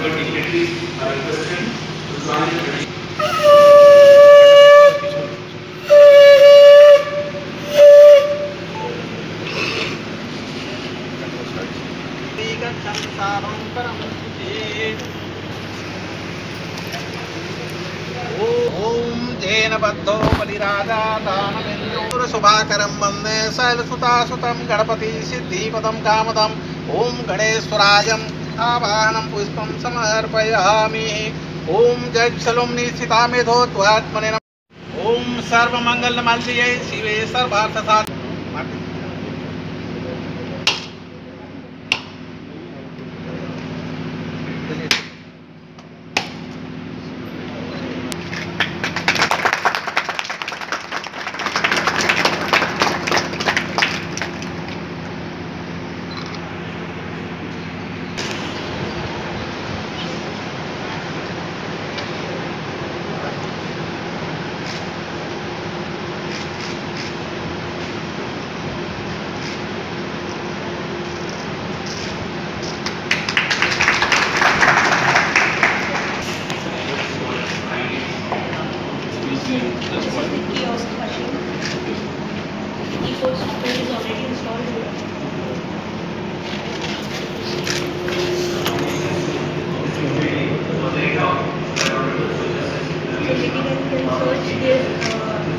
Honorable dignitaries are requested to join the tradition. ओम जैन बद्धो बलिराजा दानवेन्द्र शुभाकरं वंदे शैलसुतासुतं गणपति सिद्धिपदं कामदं ओम गणेश्वरायं आवाहनं पुष्पं समर्पयामि। ओम जयक्षलुं निश्चिता मेधो त्वात्मने नमः। ओम सर्वमंगलमाल्ये शिवे सर्वार्थसाध।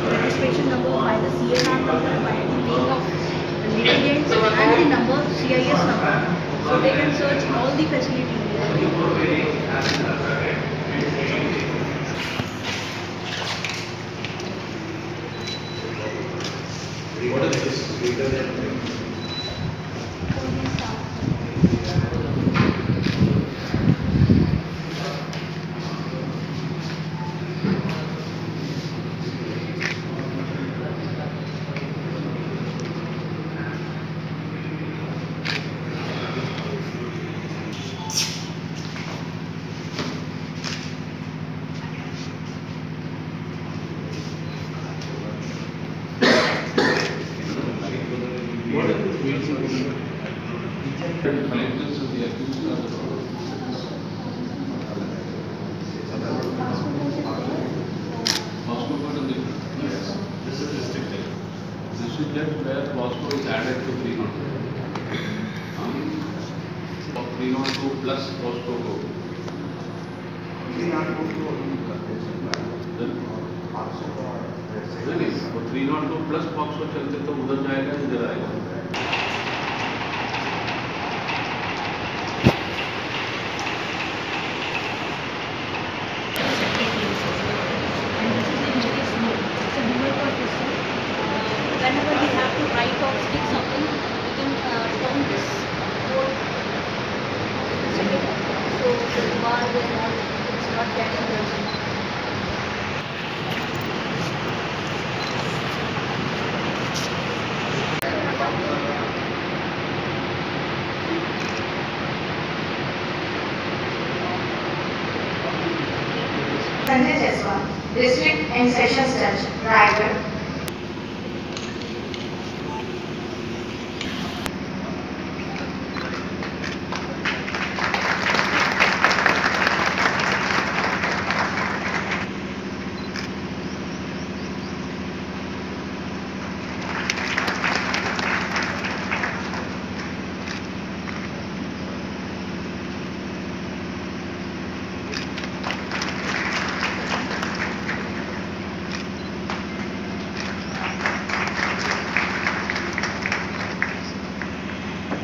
Registration number by the CNR number, by the name of the litigants and the number CIS number. So they can search all the facilities. What is this? Where Bosco is added to 302. 302 plus Bosco go. 302 plus Bosco चलते तो उधर जाएगा इधर आएगा. Whenever we have to write or stick something, we can turn this board so the bar will not, it's not getting dirty. Sanjay Jaiswal, District and Sessions Judge, Raigad.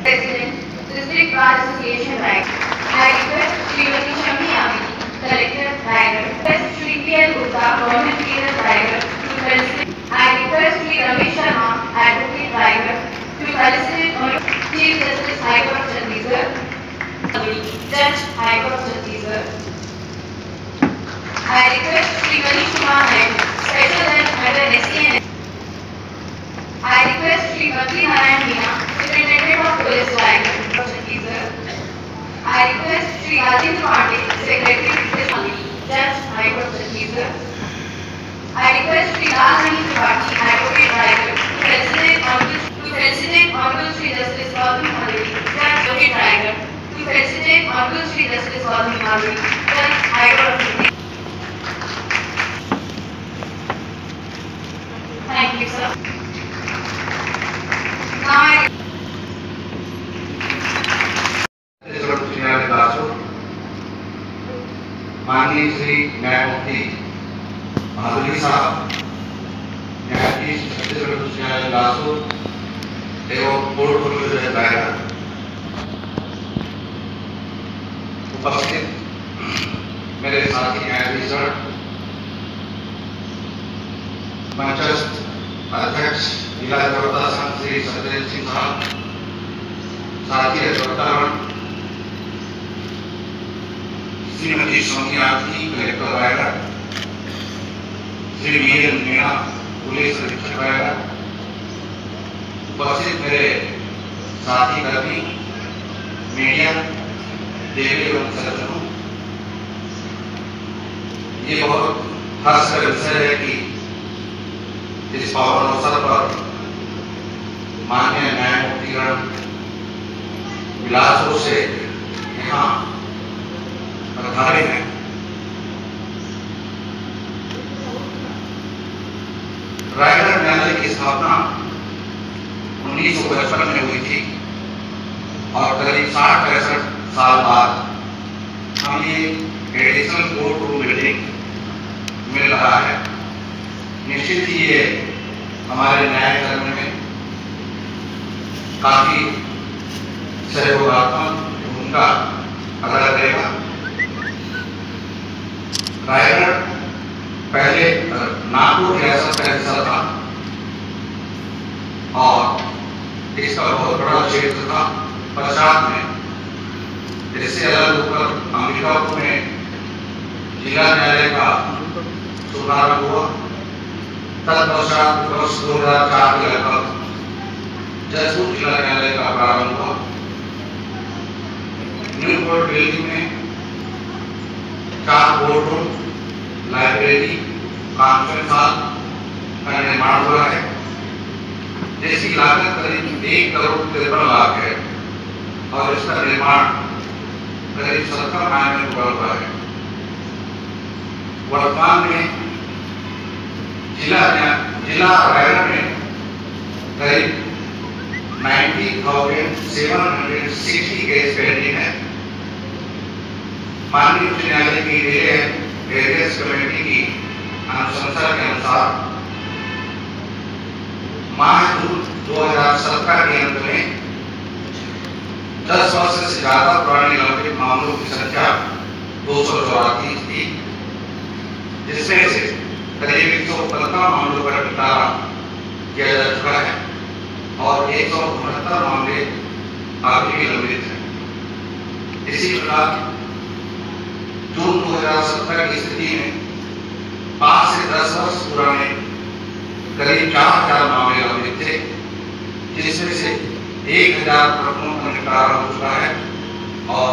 President, District Bar Association, Raigad. I request Srimati Shammi Amini, Collector, Raigad. Request Shri P.L. Gupta, Government Leader, Raigad, to felicitate. I request Shri Ramesh Sharma, Advocate, Raigad, to felicitate Chief Justice High Court Chandigarh, Judge High Court Chandigarh. I request Shri Manish Kumar Naik, Special Judge under SCN. I request Shri Bhakti Narayan Meena, Superintendent of Police, Raigad, Chandigarh. I request Shri Rajendra Pandey, Secretary, Judge, High Court, Chandigarh. I request Shri Rajani Tripathi, Advocate, Raigad, to felicitate Honorable Shri Justice Gautam Madhavi, Judge, Advocate, Raigad, to felicitate Honorable Honorable Shri Justice Gauri Malvi, High Court of India. Thank you, sir. Now I माननीय श्री न्यायमूर्ति माधुरी साहब, न्यायाधीश छत्तीसगढ़ उच्च न्यायालय लासू एवं court दायरा, उपस्थित मेरे साथी न्यायाधीशगण, मंचस्थ अध्यक्ष जिला अधिवक्ता संघ श्री सत्येंद्र सिंह साहब, साथी अधिवक्तागण, Shrimati Sonia collector Raigarh, Shri VN Meena police अधीक्षक रायगढ़, उपस्थित मेरे साथी कर्मी, मीडिया, देवी एवं सज्जनों, ये बहुत हर्ष का विषय है कि इस पावन अवसर पर माननीय न्यायमूर्तिगण बिलासपुर से यहाँ पधारे हैं। रायगढ़ न्यायालय की स्थापना 1955 में हुई थी और करीब 60-65 साल बाद हमें एडिशनल कोर्ट रूम बिल्डिंग मिल रहा है। निश्चित ही ये हमारे न्याय कर्म में काफी सहयोगात्मक भूमिका अदा करेगा। रायगढ़ पहले नागपुर रियासत का हिस्सा था और इसका बहुत बड़ा क्षेत्र था। पश्चात में इससे अलग होकर अंबिकापुर में जिला न्यायालय का शुभारंभ हुआ। तत्पश्चात वर्ष 2004 के लगभग जयपुर जिला न्यायालय का प्रारंभ हुआ। न्यू कोर्ट बिल्डिंग में 4 court room, library, conference hall का निर्माण हुआ है, जिसकी लागत करीब 1 करोड़ 53 लाख है और इसका निर्माण करीब 70 माह में पूरा हुआ है। वर्तमान में जिला रायगढ़ में करीब 90,760 केस पेंडिंग है। माननीय उच्च न्यायालय की वेरियस कमेटी की अनुशंसा के अनुसार माह जून 2017 के अंत में 10 वर्ष से ज्यादा पुराने लंबित मामलों की संख्या 234 थी, जिसमें से करीब 115 मामलों का निपटारा किया जा चुका है और 169 मामले अभी भी लंबित हैं। इसी प्रकार जून 2017 की स्थिति में 5 से 10 वर्ष पुराने करीब 4000 मामले लंबित थे, जिसमें से 1000 प्रकरणों का निपटारा हो चुका है और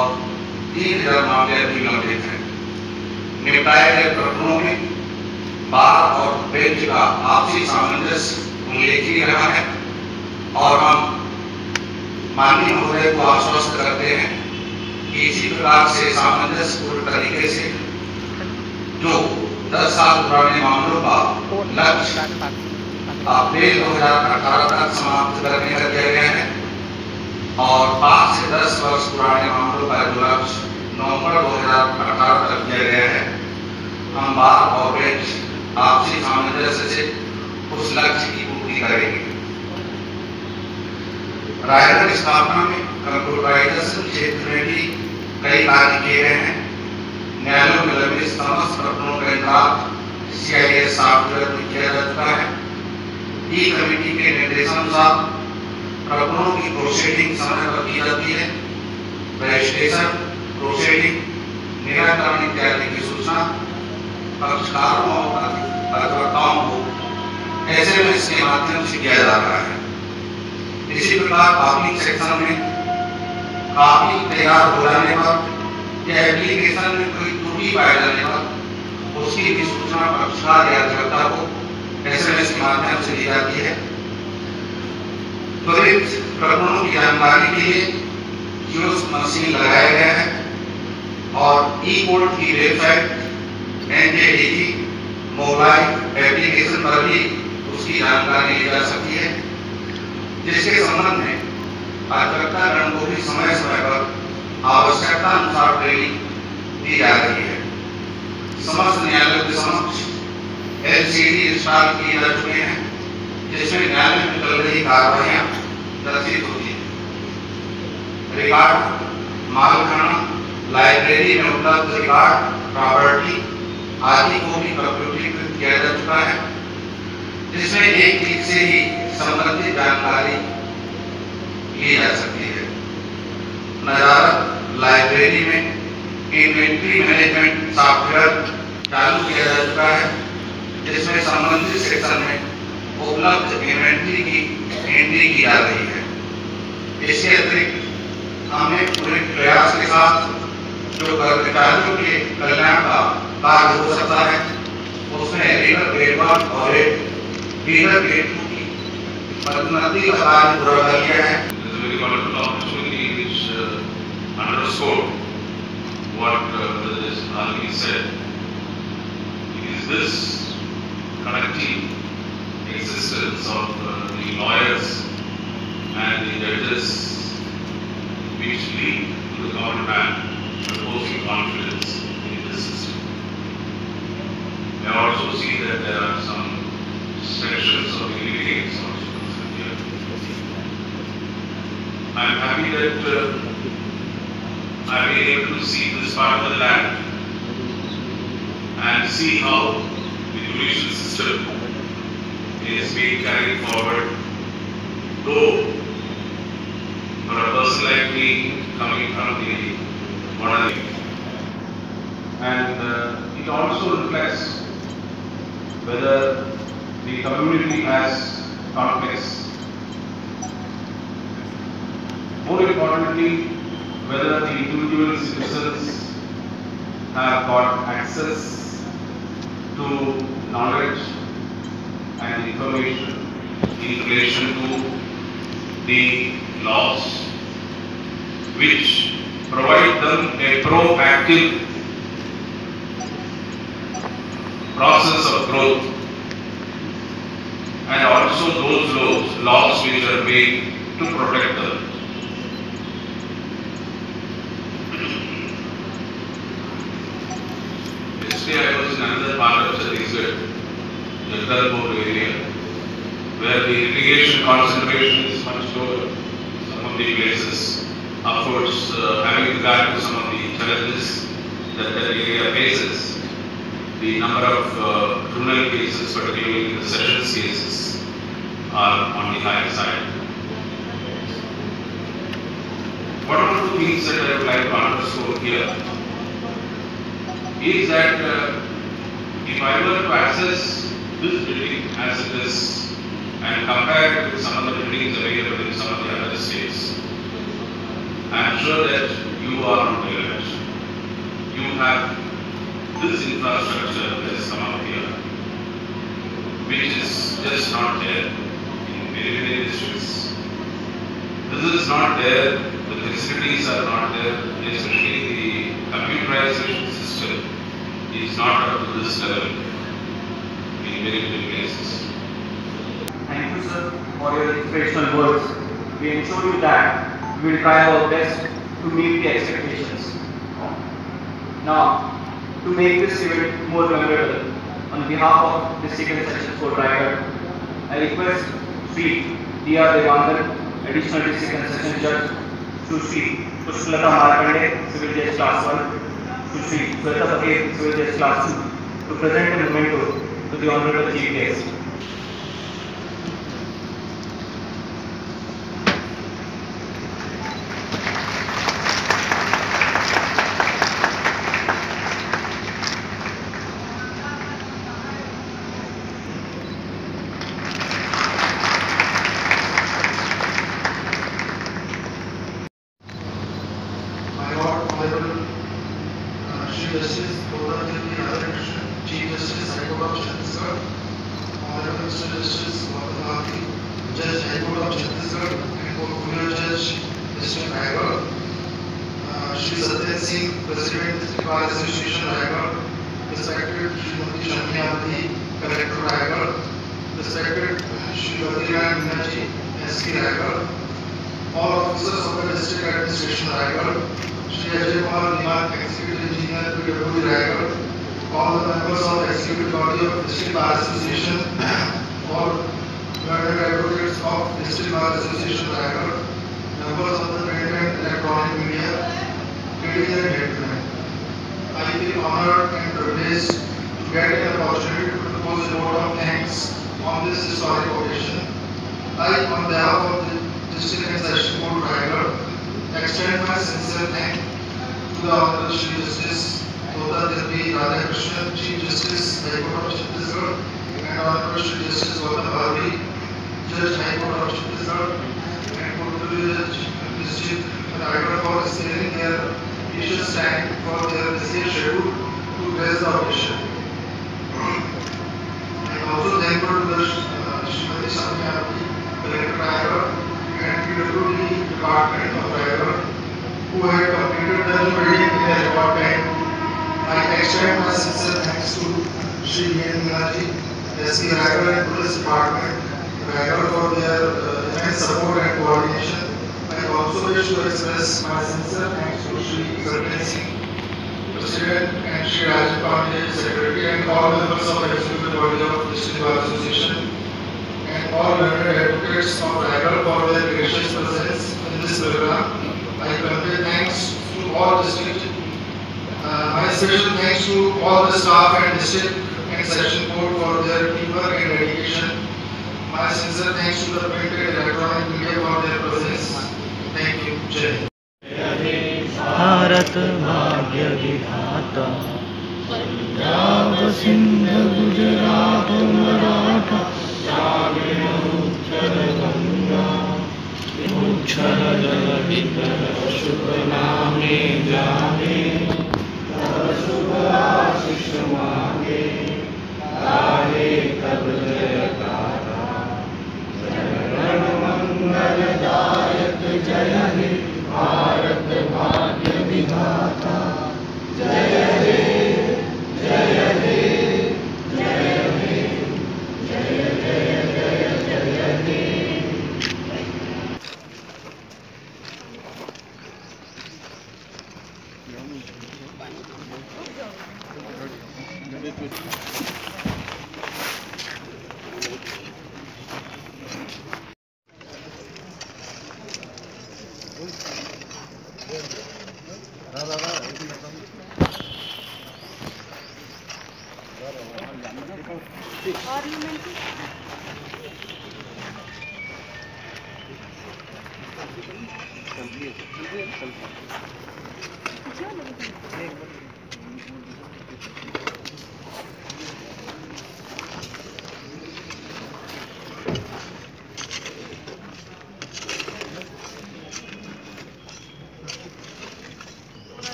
3000 मामले अभी लंबित हैं। निपटाए गए प्रकरणों में बार और बेंच का आपसी सामंजस्य उल्लेखनीय रहा है और हम माननीय महोदय को आश्वस्त करते हैं कि इसी प्रकार से सामंजस्यपूर्ण तरीके से जो 10 साल पुराने मामलों का लक्ष्य अप्रैल 2018 तक समाप्त करने का दिया गया है और 5 से 10 वर्ष पुराने मामलों का जो लक्ष्य नवंबर 2018 तक दिया गया है, हम बार और बेंच आपसी सामंजस्य से उस लक्ष्य की पूर्ति करेंगे। रायगढ़ स्थापना में कंप्यूटराइजेशन क्षेत्र में भी कई कार्य किए गए हैं। न्यायालयों में लंबित समस्त प्रकरणों का इंतजाम CIS सॉफ्टवेयर में किया जा चुका है। ई कमेटी के निर्देशानुसार प्रकरणों की प्रोसीडिंग समय पर की जाती है। रजिस्ट्रेशन, प्रोसीडिंग, निराकरण इत्यादि की सूचना पक्षकारों और अधिवक्ताओं को SMS के माध्यम से किया जा रहा है। इसी प्रकार पब्लिक सेक्शन में कॉपी तैयार हो जाने पर या एप्लीकेशन में कोई त्रुटि पाए जाने पर उसकी भी सूचना पक्षकार या अधिवक्ता को SMS के माध्यम से दी जाती है। त्वरित प्रकरणों की जानकारी के लिए कियोस्क मशीन लगाया गया है और ई कोर्ट की वेबसाइट NJDG मोबाइल एप्लीकेशन पर भी उसकी जानकारी ली जा सकती है, जिसके संबंध में अधिवक्तागण को भी समय समय पर आवश्यकता अनुसार ट्रेनिंग दी जा रही है। समस्त न्यायालय के समक्ष LCD इंस्टॉल किए जा चुके हैं, जिसमें न्यायालय में चल रही कार्रवाइयां दर्शित होती हैं। रिकॉर्ड, मालखाना, लाइब्रेरी में उपलब्ध रिकॉर्ड, प्रॉपर्टी आदि को भी कंप्यूटरीकृत किया जा चुका है, जिसमें एक क्लिक से ही संबंधित जानकारी ली जा सकती है। नजारत लाइब्रेरी में इन्वेंट्री मैनेजमेंट सॉफ्टवेयर चालू किया जा चुका है, जिसमें संबंधित सेक्शन में उपलब्ध इन्वेंट्री की एंट्री की जा रही है। इसके अतिरिक्त हमने पूरे प्रयास के साथ जो कर्मचारियों के कल्याण का कार्य हो सकता है, उसमें रीडर ग्रेड 1 और रीडर ग्रेड 2 की पदोन्नति का कार्य पूरा कर लिया है। What this Ali said is this connecting existence of the lawyers and the judges, which lead to the common man reposing confidence in this system. I also see that there are some sections of the litigants also present here. I am happy that I've been able to see this part of the land and see how the judicial system is being carried forward. Though, for a person like me coming from the modern, and it also reflects whether the community has conflicts. More importantly, whether the individual citizens have got access to knowledge and information in relation to the laws, which provide them a proactive process of growth, and also those laws which are made to protect them. I was in another part of Chhattisgarh, the Jagdalpur area, where the irrigation concentration is much lower. Some of the places, of course, having regard to some of the challenges that the area faces, the number of criminal cases, particularly the sessions cases, are on the higher side. One of the things that I would like to underscore here is that if I were to access this building as it is and compare it with some of the buildings available in some of the other states, I am sure that you are not relevant. You have this infrastructure that has come up here, which is just not there in many districts. This is not there, the facilities are not there, especially the computerization system is not up to this level in many places. Thank you, sir, for your inspirational words. We ensure you that we will try our best to meet the expectations. Now, to make this event more memorable, on behalf of the Second Sessions Court Raigad, I request Sri D.R. Devangan, Additional District and Session Judge, Sri Pushpalata Markande, Civil Judge Class 1, Sri Sweta Patel, Civil Judge Class 2, to present a memento to the Honorable Chief Guest. Justice Godadevi Radhakrishnan, Chief Justice High Court of Chhattisgarh, Honorable Mr. Justice Gautam, Judge High Court of Chhattisgarh and Portfolio Judge District Raigad, Shri Satyen Singh, President, District Bar Association, Raigad. Respected Srimati Shammi Abdi, Collector, Raigad. Respected Srimati Ram Minaji, SK, Raigad. All officers of the District Administration, Raigad. Shri Ajay Kumar Nimak, Executive Engineer, PWD, Raigad. All the members of the Executive Body of District Bar Association, all learned advocates of District Bar Association, Raigad. Members of the print and electronic media, ladies and gentlemen, I feel honored and privileged to get an opportunity to propose a vote of thanks on this historic occasion. I, on behalf of the District and Session Board, Raigad, extend my sincere thanks to the Honorable Shri Justice Tota Tirupati Radhakrishnan, Chief Justice, High Court of Chhattisgarh, and Honorable Shri Justice Gautam Bhabri, Judge, High Court of Chhattisgarh, District Raigad for sparing their precious time for their busy schedule to grace the occasion. I am also thankful to the Srimati Shammi Abdi, Collector Raigad, and PWD Department of Raigad, who had completed the building in a record time. I extend my sincere thanks to Shri N. Minaji, SK Raigad and Police Department, Raigad for their immense support and coordination. I also wish to express my sincere thanks to Shri Satyen Singh, President, and Shri Rajan Pandey, Secretary, and all members of the Executive Body of District Bar Association, and all learned advocates of Raigad for their gracious presence in this program. I convey thanks to all district. My special thanks to all the staff and district and session board for their teamwork and dedication. My sincere thanks to the print and electronic media for their presence. Thank you. Jai. Bharat भाग्य विधाता पंजाब सिंध गुजरात मराठा उच्चल गंगा उच्चल जलधिधर शुभ नामे जागे शुभ आशीष मांगे गाहे कब जयकारा जन मंगलदायक जय हे भारत भाग्य विधाता जय हे जय हे जय हे जय जय जय जय हे।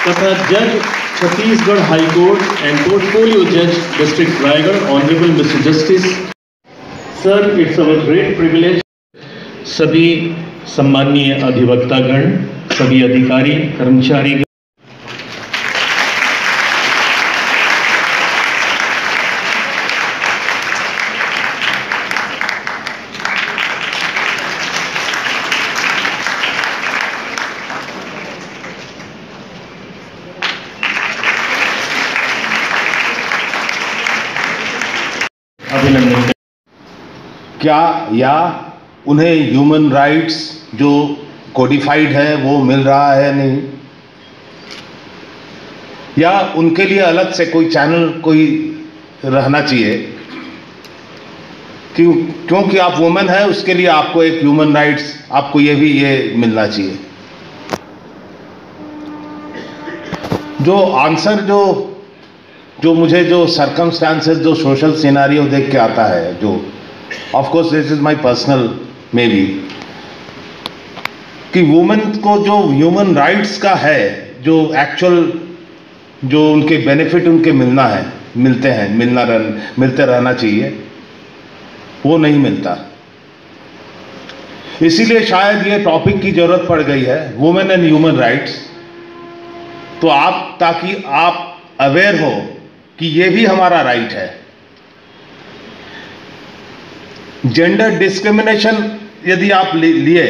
तथा जज Chhattisgarh high court and portfolio जज district Raigarh honourable mister justice sir, it's our great privilege. सभी सम्माननीय अधिवक्तागण, सभी अधिकारी कर्मचारी, अभिनंदन। क्या या उन्हें ह्यूमन राइट्स जो कोडिफाइड है वो मिल रहा है नहीं, या उनके लिए अलग से कोई चैनल कोई रहना चाहिए? क्योंकि आप वुमेन है, उसके लिए आपको एक ह्यूमन राइट्स आपको ये मिलना चाहिए। जो आंसर जो मुझे जो सर्कमस्टांसेस जो सोशल सिनेरियो देख के आता है, जो of course this is my personal may be, कि वुमेन को जो ह्यूमन राइट्स का है, जो एक्चुअल जो उनके बेनिफिट उनके मिलते रहना चाहिए, वो नहीं मिलता। इसीलिए शायद ये टॉपिक की जरूरत पड़ गई है, वुमेन एंड ह्यूमन राइट्स। तो ताकि आप अवेयर हो कि ये भी हमारा राइट है। जेंडर डिस्क्रिमिनेशन यदि आप लिए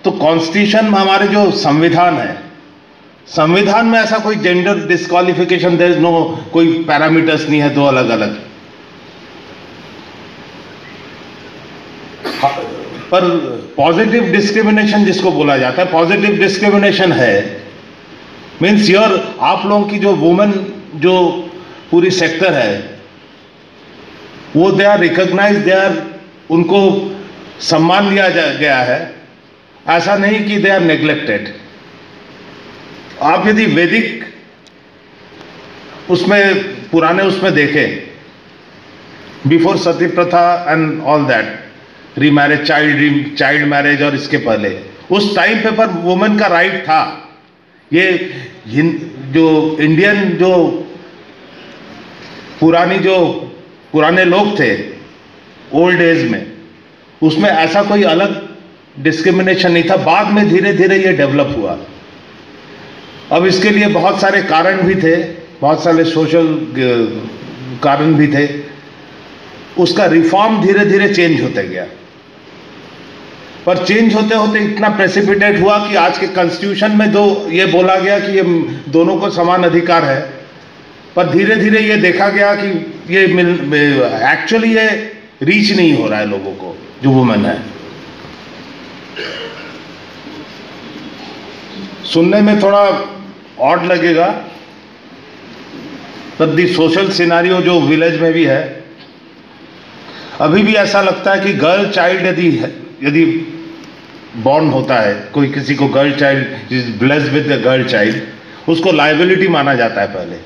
तो कॉन्स्टिट्यूशन में हमारे जो संविधान है, संविधान में ऐसा कोई gender disqualification, there is no कोई पैरामीटर्स नहीं है दो अलग अलग। पर पॉजिटिव डिस्क्रिमिनेशन जिसको बोला जाता है, पॉजिटिव डिस्क्रिमिनेशन है मीन्स आप लोगों की जो वुमेन जो पूरी सेक्टर है वो दे आर रिकॉग्नाइज, उनको सम्मान दिया गया है। ऐसा नहीं कि दे आर नेग्लेक्टेड। आप यदि वैदिक उसमें पुराने उसमें देखें, बिफोर सती प्रथा and all that, remarriage, child marriage और इसके पहले उस टाइम पे पर वुमेन का राइट था। ये जो इंडियन जो पुराने लोग थे ओल्ड एज में, उसमें ऐसा कोई अलग डिस्क्रिमिनेशन नहीं था। बाद में धीरे धीरे ये डेवलप हुआ। अब इसके लिए बहुत सारे कारण भी थे, बहुत सारे सोशल कारण भी थे। उसका रिफॉर्म धीरे धीरे चेंज होते गया, पर चेंज होते होते इतना प्रेसिपिटेट हुआ कि आज के कॉन्स्टिट्यूशन में ये बोला गया कि ये दोनों को समान अधिकार है। पर धीरे धीरे ये देखा गया कि ये एक्चुअली ये रीच नहीं हो रहा है लोगों को, जो वुमेन है। सुनने में थोड़ा ऑड लगेगा, पर दी सोशल सिनेरियो जो विलेज में भी है, अभी भी ऐसा लगता है कि गर्ल चाइल्ड यदि बॉर्न होता है, कोई किसी को girl child is blessed with the girl child, उसको लायबिलिटी माना जाता है पहले।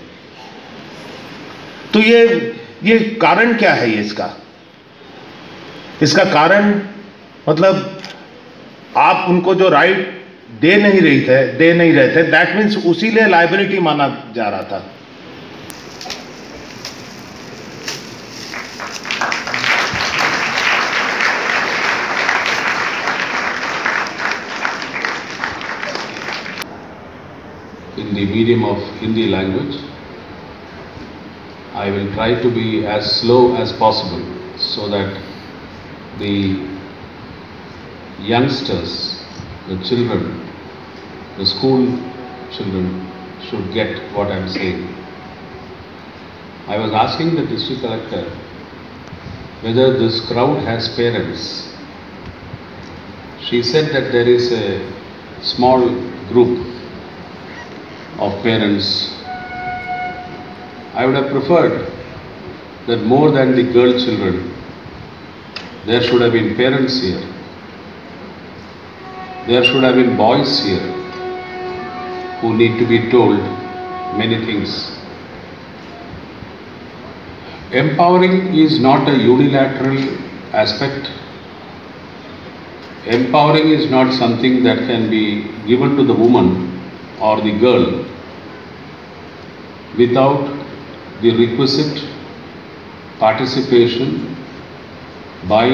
तो ये कारण क्या है? इसका कारण मतलब आप उनको जो राइट दे नहीं रहे थे, दैट मीन्स उसी लिए लायबिलिटी माना जा रहा था। In the medium of Hindi language, I will try to be as slow as possible so that the youngsters, the children, the school children should get what I am saying. I was asking the district collector whether this crowd has parents. She said that there is a small group of parents. I would have preferred that more than the girl children, there should have been parents here. There should have been boys here who need to be told many things. Empowering is not a unilateral aspect. Empowering is not something that can be given to the woman or the girl without the requisite participation by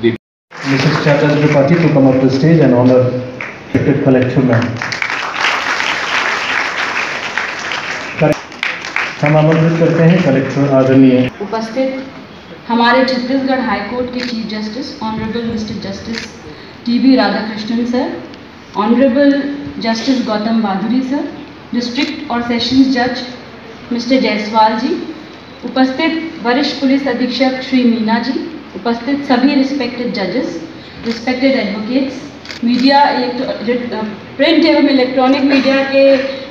the Mrs. Chata Tripathi to come up to the stage and honor elected collector ma'am. हम आमंत्रित करते हैं collector आदरणीय उपस्थित हमारे Chhattisgarh high court के chief justice honourable mister justice TB. Radhakrishnan sir, honourable justice Gautam Bhaduri sir, district और sessions जज मिस्टर जायसवाल जी, उपस्थित वरिष्ठ पुलिस अधीक्षक श्री मीना जी, उपस्थित सभी रिस्पेक्टेड जजेस, रिस्पेक्टेड एडवोकेट्स, मीडिया, प्रिंट एवं इलेक्ट्रॉनिक मीडिया के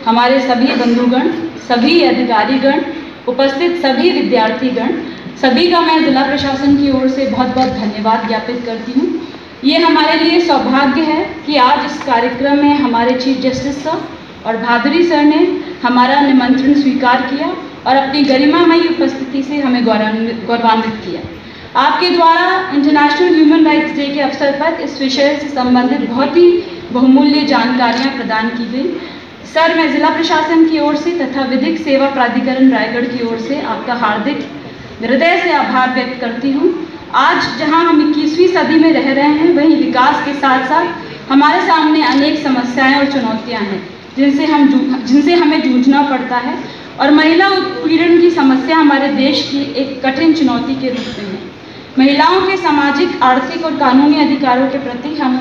हमारे सभी बंधुगण, सभी अधिकारीगण, उपस्थित सभी विद्यार्थीगण, सभी का मैं जिला प्रशासन की ओर से बहुत बहुत धन्यवाद ज्ञापित करती हूँ। ये हमारे लिए सौभाग्य है कि आज इस कार्यक्रम में हमारे चीफ जस्टिस सर और भादुरी सर ने हमारा निमंत्रण स्वीकार किया और अपनी गरिमामयी उपस्थिति से हमें गौरवान्वित किया। आपके द्वारा इंटरनेशनल ह्यूमन राइट्स डे के अवसर पर इस विषय से संबंधित बहुत ही बहुमूल्य जानकारियाँ प्रदान की गई। सर, मैं जिला प्रशासन की ओर से तथा विधिक सेवा प्राधिकरण रायगढ़ की ओर से आपका हार्दिक हृदय से आभार व्यक्त करती हूँ। आज जहाँ हम 21वीं सदी में रह रहे हैं, वहीं विकास के साथ साथ हमारे सामने अनेक समस्याएं और चुनौतियां हैं जिनसे हमें जूझना पड़ता है और महिला उत्पीड़न की समस्या हमारे देश की एक कठिन चुनौती के रूप में है। महिलाओं के सामाजिक, आर्थिक और कानूनी अधिकारों के प्रति हमें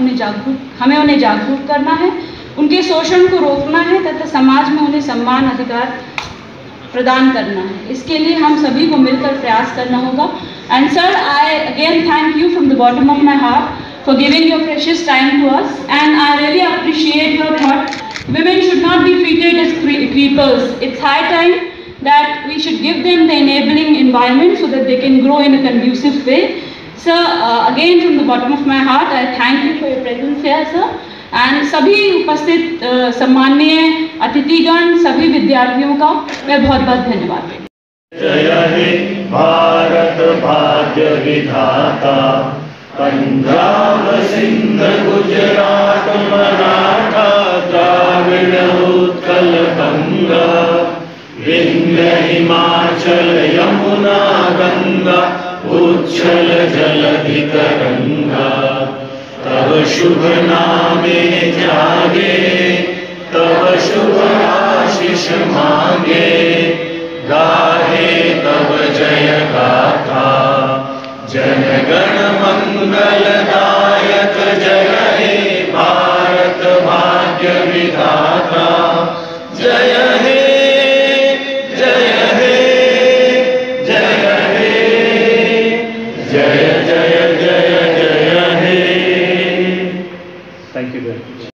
उन्हें जागरूक करना है, उनके शोषण को रोकना है तथा समाज में उन्हें सम्मान अधिकार प्रदान करना है। इसके लिए हम सभी को मिलकर प्रयास करना होगा। And sir, I again thank you from the bottom of my heart for giving your precious time to us, and I really appreciate your thought. Women should not be treated as creepers. It's high time that we should give them the enabling environment so that they can grow in a conducive way. Sir, again from the bottom of my heart, I thank you for your presence here, sir. And सभी उपस्थित सम्माननीय अतिथिगण, सभी विद्यार्थियों का मैं बहुत बहुत धन्यवाद। जय हे भारत भाग्य विधाता, पंजाब सिंध गुजरात मराठा द्राविड़ उत्कल गंगा, विंध्य हिमाचल यमुना गंगा, उच्छल जलधि तरंगा। तब शुभ नामे जागे, तब शुभ आशीष मांगे, गाहे तब जय गाथा। जन गण मंगलदायक, जय हे भारत भाग्य विधाता, जय हे